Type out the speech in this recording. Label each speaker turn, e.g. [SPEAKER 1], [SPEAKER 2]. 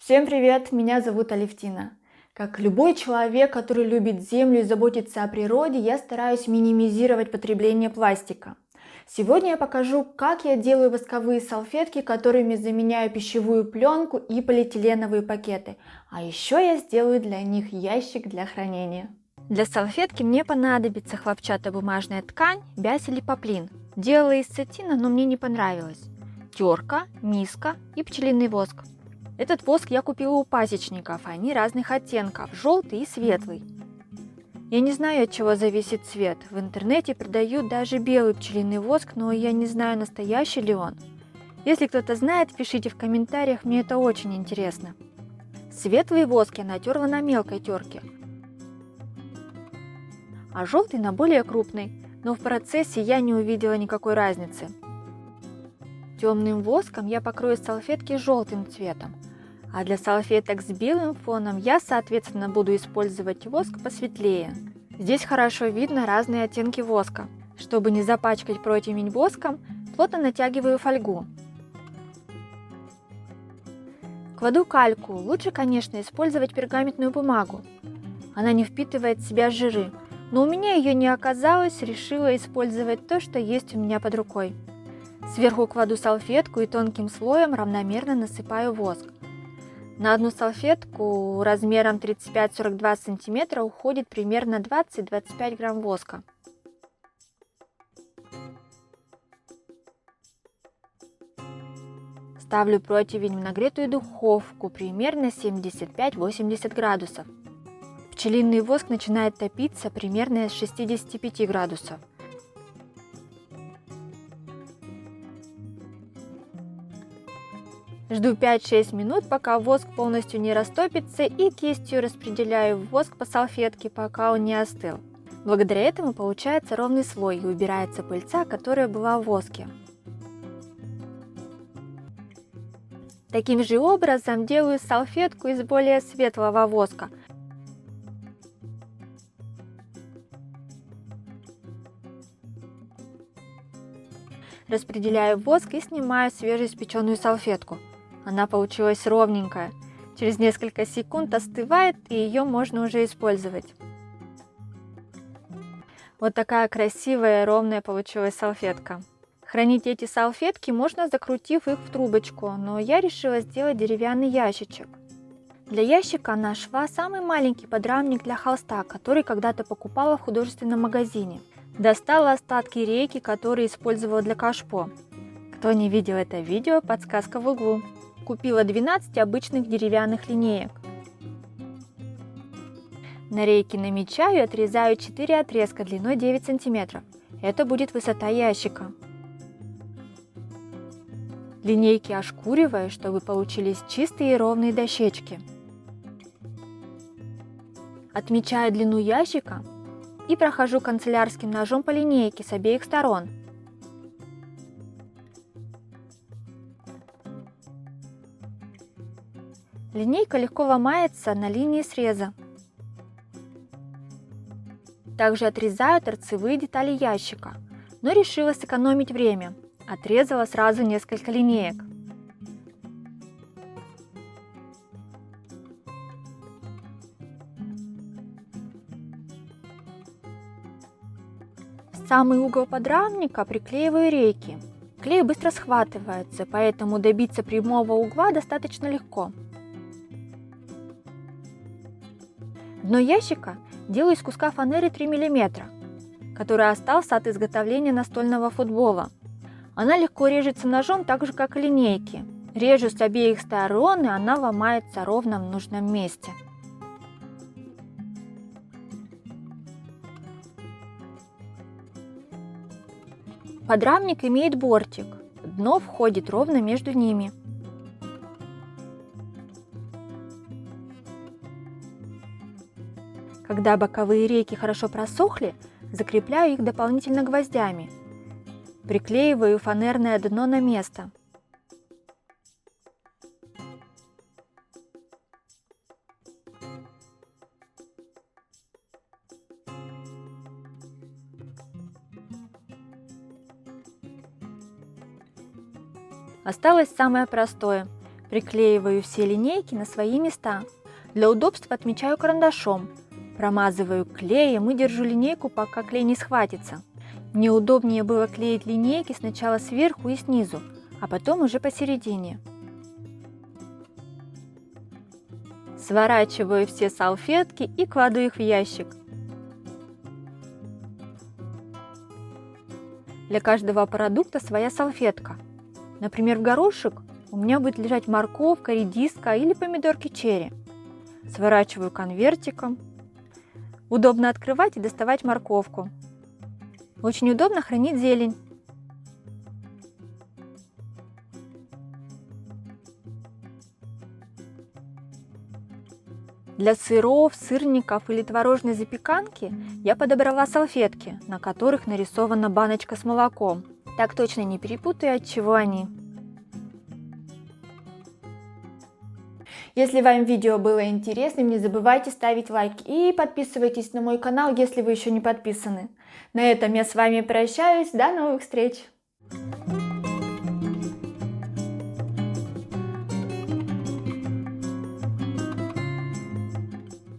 [SPEAKER 1] Всем привет, меня зовут Алевтина. Как любой человек, который любит землю и заботится о природе, я стараюсь минимизировать потребление пластика. Сегодня я покажу, как я делаю восковые салфетки, которыми заменяю пищевую пленку и полиэтиленовые пакеты. А еще я сделаю для них ящик для хранения. Для салфетки мне понадобится хлопчатобумажная ткань, бязь или поплин. Делала из сатина, но мне не понравилось. Терка, миска и пчелиный воск. Этот воск я купила у пасечников, они разных оттенков, желтый и светлый. Я не знаю, от чего зависит цвет. В интернете продают даже белый пчелиный воск, но я не знаю, настоящий ли он. Если кто-то знает, пишите в комментариях, мне это очень интересно. Светлый воск я натерла на мелкой терке, а желтый на более крупной, но в процессе я не увидела никакой разницы. Темным воском я покрою салфетки желтым цветом, а для салфеток с белым фоном я, соответственно, буду использовать воск посветлее. Здесь хорошо видно разные оттенки воска. Чтобы не запачкать противень воском, плотно натягиваю фольгу. Кладу кальку, лучше, конечно, использовать пергаментную бумагу. Она не впитывает в себя жиры, но у меня ее не оказалось, решила использовать то, что есть у меня под рукой. Сверху кладу салфетку и тонким слоем равномерно насыпаю воск. На одну салфетку размером 35-42 см уходит примерно 20-25 грамм воска. Ставлю противень в нагретую духовку примерно 75-80 градусов. Пчелиный воск начинает топиться примерно с 65 градусов. Жду 5-6 минут, пока воск полностью не растопится, и кистью распределяю воск по салфетке, пока он не остыл. Благодаря этому получается ровный слой и убирается пыльца, которая была в воске. Таким же образом делаю салфетку из более светлого воска. Распределяю воск и снимаю свежеиспеченную салфетку. Она получилась ровненькая. Через несколько секунд остывает, и ее можно уже использовать. Вот такая красивая ровная получилась салфетка. Хранить эти салфетки можно, закрутив их в трубочку, но я решила сделать деревянный ящичек. Для ящика нашла самый маленький подрамник для холста, который когда-то покупала в художественном магазине. Достала остатки рейки, которые использовала для кашпо. Кто не видел это видео, подсказка в углу. Купила 12 обычных деревянных линеек. На рейке намечаю и отрезаю 4 отрезка длиной 9 см. Это будет высота ящика. Линейки ошкуриваю, чтобы получились чистые и ровные дощечки. Отмечаю длину ящика и прохожу канцелярским ножом по линейке с обеих сторон. Линейка легко ломается на линии среза. Также отрезаю торцевые детали ящика, но решила сэкономить время. Отрезала сразу несколько линеек. В самый угол подрамника приклеиваю рейки. Клей быстро схватывается, поэтому добиться прямого угла достаточно легко. Дно ящика делаю из куска фанеры 3 мм, который остался от изготовления настольного футбола. Она легко режется ножом, так же как и линейки. Режу с обеих сторон, и она ломается ровно в нужном месте. Подрамник имеет бортик. Дно входит ровно между ними. Когда боковые рейки хорошо просохли, закрепляю их дополнительно гвоздями. Приклеиваю фанерное дно на место. Осталось самое простое Приклеиваю все линейки на свои места. Для удобства отмечаю карандашом. Промазываю клеем и держу линейку, пока клей не схватится. Мне удобнее было клеить линейки сначала сверху и снизу, а потом уже посередине. Сворачиваю все салфетки и кладу их в ящик. Для каждого продукта своя салфетка. Например, в горошек у меня будет лежать морковка, редиска или помидорки черри. Сворачиваю конвертиком. Удобно открывать и доставать морковку. Очень удобно хранить зелень. Для сыров, сырников или творожной запеканки я подобрала салфетки, на которых нарисована баночка с молоком. Так точно не перепутаю, от чего они. Если вам видео было интересным, не забывайте ставить лайк и подписывайтесь на мой канал, если вы еще не подписаны. На этом я с вами прощаюсь. До новых встреч!